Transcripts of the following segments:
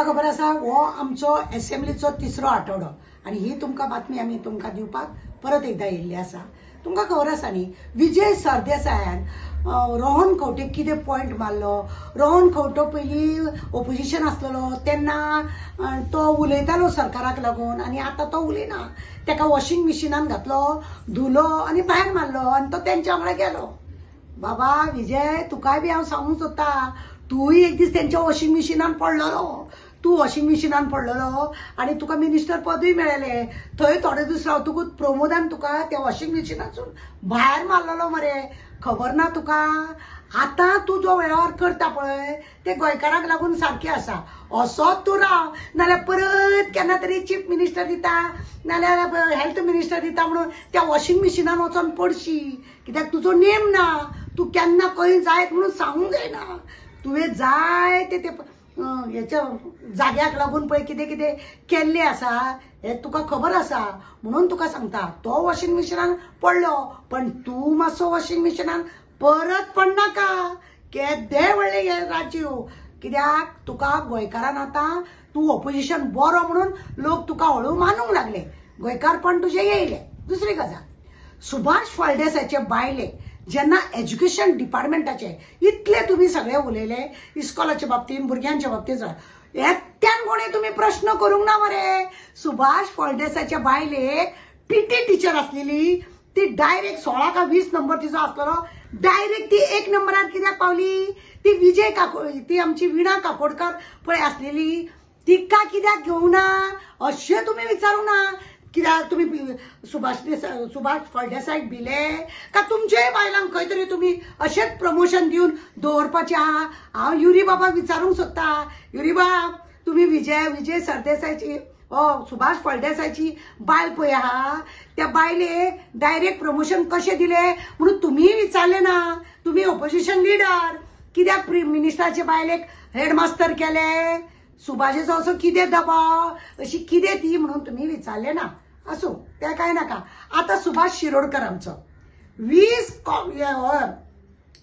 तुमकां खबर आसा हो आमचो असेंब्लीचो तिसरो आठवडो आणि ही तुमकां बातमी आमी तुमकां दिवपाक परत एकदा येयल्ली आसा। तुमकां खबर आसा न्ही विजय सरदेसायान रोहन खंवटेक कितें पॉयंट मारलो। रोहन खंवटो पयलीं ओपोजिशन आसलेलो तेन्ना तो उलयतालो सरकाराक लागून आनी आतां तो उलयना। तेका वॉशिंग मशिनान घातलो धुलो आनी भायर मारलो आनी तो तेंच्या वांगडा गेलो। बाबा विजय तुकाय बी हांव सांगूंक सोदता तूय एक दीस तेंच्या वॉशिंग मशिनान पडलेलो। तू वॉशिंग मशिनान पडलेलो आनी तुका मिनिस्टर पदूय मेळ्ळेलें। थंय थोडे दीस रावतकूच प्रमोदान तुका त्या वॉशिंग मशिनासून भायर मारलेलो मरे। खबर ना तुका? आतां तूं जो वेव्हार करता पळय ते गोंयकारांक लागून सारकें आसा। असोच तूं राव नाल्यार परत केन्ना तरी चीफ मिनिस्टर दिता नाल्यार हेल्थ मिनिस्टर दिता म्हणून त्या वॉशिंग मशिनान वचोन पडशी। कित्याक तुजो नेम ना। तूं केन्ना खंय जायत म्हणून सांगूंक जायना। तुवें जाय ते हेच्या जाग्याक लागून पळय कितें कितें केल्लें आसा हें तुका खबर आसा म्हणून तुका सांगता। तो वॉशिंग मशिनान पडलो पण तूं मातसो वॉशिंग मशिनान परत पडनाका। केदे व्हडले हे राजीव। कित्याक तुका गोंयकारान आतां तूं ऑपोजिशन बरो म्हणून लोक तुका हळू मानूंक लागले। गोंयकारपण तुजें येयलें। दुसरी गजाल सुभाष फळदेसाचे बायले जेन्ना एज्युकेशन डिपार्टमेंटाचे इतले तुम्ही सगळे उलयले इस्कॉलाच्या बाबतीन भुरग्यांच्या बाबतीन एकट्यान कोणी तुम्ही प्रश्न करूंक ना मरे। सुभाष फळदेसाच्या बायलेक पीटी टीचर आसलेली ती डायरेक्ट 16 का 20 नंबर तिचो आसलेलो डायरेक्ट ती 1 नंबरार कित्याक पावली? ती विजय ती आमची विणा काकोडकर पळय आसलेली तिका कित्याक घेवना अशें तुम्ही विचारूंक ना। कित्याक तुम्ही सुभाष फळदेसायक भिले का तुमचे बायलांक खंय तरी तुम्ही अशेंच प्रमोशन दिवन दवरपाचें आहा? हांव युरी बाबा विचारूंक सोदता युरी बाब तुम्ही विजय सरदेसायची सुभाष फळदेसायची बायल पळय आहा त्या बायलेक डायरेक्ट प्रमोशन कशें दिलें म्हणून तुम्ही विचारलें ना। तुम्ही ऑपोजिशन लिडर कित्याक मिनिस्टराचे बायलेक हेडमास्तर केले? सुभाषेचो असो कितें दबाव अशी कितें ती म्हणून तुम्ही विचारलें ना। असो ते काय नाका। आता सुभाष शिरोडकर आमचो 20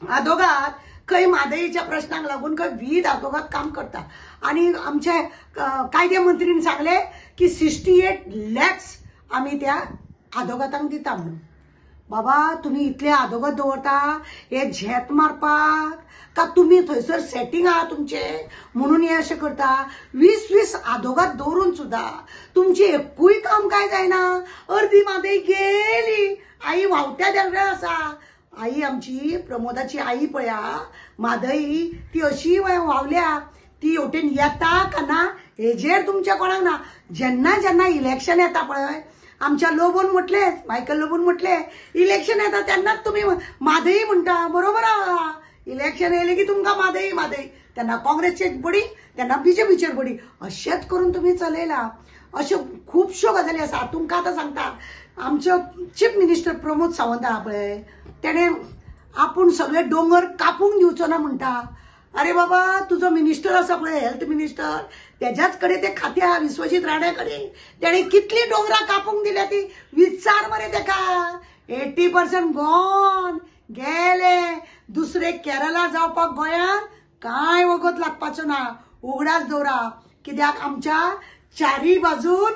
आदोगात खंय म्हादईच्या प्रश्नांक लागून खंय 20 आदोगात काम करता आणि आमचे कायदे मंत्रीन सांगले की 68 lakhs आम्ही त्या आदोगातांक दिता म्हणून। बाबा तुम्ही इतले आदोगात दवरता हे झेत मारपाक का तुम्ही थंयसर सेटिंग आहा तुमचे म्हणून हे अशें करता? 20 आदोगात दवरून सुद्धा तुमचे एकूय काम काय जायना। अर्धी म्हादई गेली। आई व्हांवत्या देगड्या आसा। आई आमची प्रमोदाची आई पळया म्हादई ती अशी व्हांवल्या ती हेवटेन येता का ना हेजेर तुमच्या कोणाक ना। जेन्ना जेन्ना इलेक्शन येता पळय आमच्या लोबोन म्हटले मायकल लोबोन म्हटले इलेक्शन येता तेन्नाच तुम्ही म्हादई म्हणटा बरोबर आहा। इलेक्शन येयले की तुमकां म्हादई तेन्ना काँग्रेसचेर बडी तेन्ना बीजेपीचेर बडी अशेंच करून तुम्ही चलयला। अश्यो खुबश्यो गजाली आसा। तुमकां आतां सांगता आमचो चीफ मिनिस्टर प्रमोद सावंत आहा पळय तेणे आपूण सगळे दोंगर कापूंक दिवचो ना म्हणटा। अरे बाबा तुजो मिनिस्टर आसा पळय हेल्थ मिनिस्टर तेज्याच कडेन ते खातें आहा विश्वजीत राणे कडेन तेणे कितली दोंगरां कापूंक दिल्या ती विचार मरे तेका। 80% गॉन गेले। दुसरे केरला जावपाक गोंयांत कांय वगत लागपाचो ना। उगडास दवरा कित्याक आमच्या चारी बाजून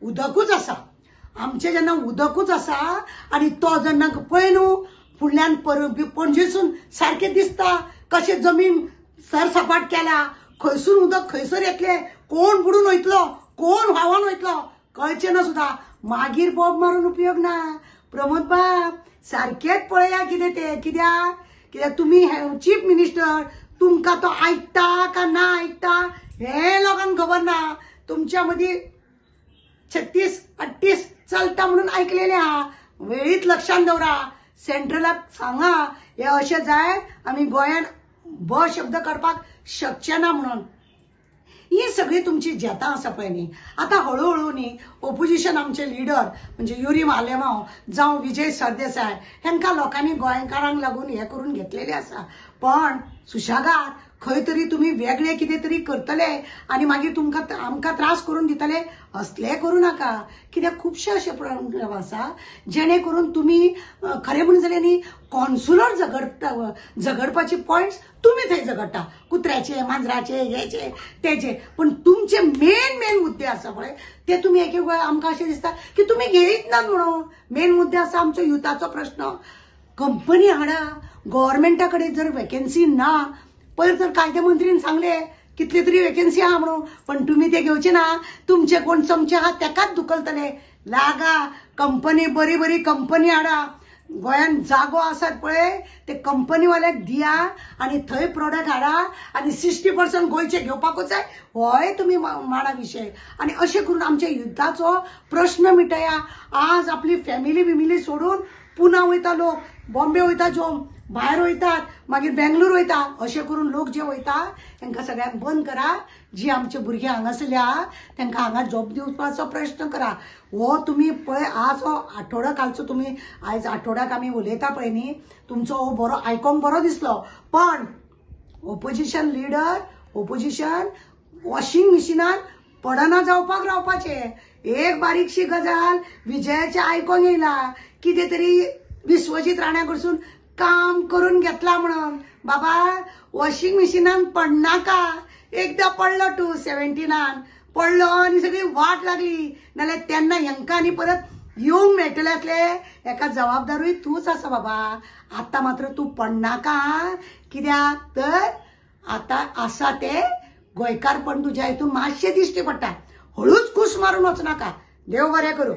उदकूच आसा। आमचे जेन्ना उदकूच आसा आनी तो जेन्ना पळय न्हू फुडल्यान पणजेसून सारकें दिसता कशें जमीन सरसपाट केला खंयसून उदक खंयसर येतले कोण बुडून वयतलो कोण व्हांवून वयतलो कळचें ना सुद्धा। मागीर बोब मारून उपयोग ना। प्रमोद बाब सारकेंच पळया कितें ते कित्याक तुम्ही चीफ मिनिस्टर तुमकां तो आयकता का ना आयकता हे लोकांक खबर ना। तुमच्या मदीं 36-38 चलता म्हणून आयकलेले आहा। वेळीच लक्षांत दवरा। सेंट्रलाक सांगा हे अशें जाय आमी गोंयान ब शब्द करपाक शकचे ना म्हणून। ही सगळी तुमची जेतां आसा पळय न्ही आतां हळूहळू न्ही ऑपोजिशन आमचे लिडर म्हणजे युरी मालेमाव जावं विजय सरदेसाय हेंकां लोकांनी गोंयकारांक लागून हे करून घेतलेले आसा। पण सुशागाद खंय तरी तुम्ही वेगळे कितें तरी करतले आनी मागीर तुमकां आमकां त्रास करून दितले असले करूं नाका कित्याक खुबशे अशे प्रोग्राम आसा जेणे करून तुम्ही खरें म्हणून जाल्यार न्ही कॉन्सुलर झगडपाचे पॉयंट्स तुम्ही थंय झगडटा कुत्र्याचे मांजराचे हेचे तेचे पण तुमचे मेन मुद्दे आसा पळय ते तुम्ही एक वेळ आमकां अशें दिसता की तुम्ही घेयत नात म्हणून मेन मुद्दे आसा आमचो युथाचो प्रश्न कंपनी हाडा गव्हर्नमेंटा कडेन जर वेकन्सी ना पयर तर कायदे मंत्रीन सांगले कितले तरी वेकन्सी आहा म्हणून पण तुम्ही ते घेवचे ना तुमचे कोण चमचे आहा तेकाच धुकलतले लागा कंपनी बरी कंपनी हाडा गोंयान जागो आसात पळय ते कंपनीवाल्याक दिया आणि थंय प्रोडक्ट हाडा आणि 60% गोंयचे घेवपाकूच जाय होय तुम्ही माडा विषय आणि अशें करून आमच्या युद्धाचो प्रश्न मिटया आज आपली फॅमिली सोडून पुना वयता लोक बॉम्बे वयता जो भायर वयतात मागीर बेंगलूर वयता अशें करून लोक जे वयता तांकां सगळ्यांक बंद करा जी आमचे भुरगे हांगासले आहा तांकां हांगा जॉब दिवपाचो प्रयत्न करा हो तुम्ही पळय आज हो आठवडो कालचो तुम्ही आयज आठवड्याक आमी उलयता पळय न्ही तुमचो हो बरो आयकोंक बरो दिसलो पण ओपोजिशन लिडर ओपोजिशन वॉशिंग मशिनान पडना जावपाक रावपाचे एक बारीकशी गजाल विजयाचे आयकोंक येयला कितें तरी विश्वजीत राणा कडसून काम करून घेतला म्हणून बाबा वॉशिंग मशिनान पडनाका एकदा पडलो 217 पडलो आणि सगळी वाट लागली नाल्यार तेन्ना हेंकां आनी परत येवंक मेळटले आसले हेका जबाबदारूय तूच आसा बाबा आता मात्र तू पडनाका कित्याक तर आता आसा ते गोंयकारपण तुज्या हितून मातशें दिश्टी पडटा हळूच कुस मारून वचनाका देव बरें करूं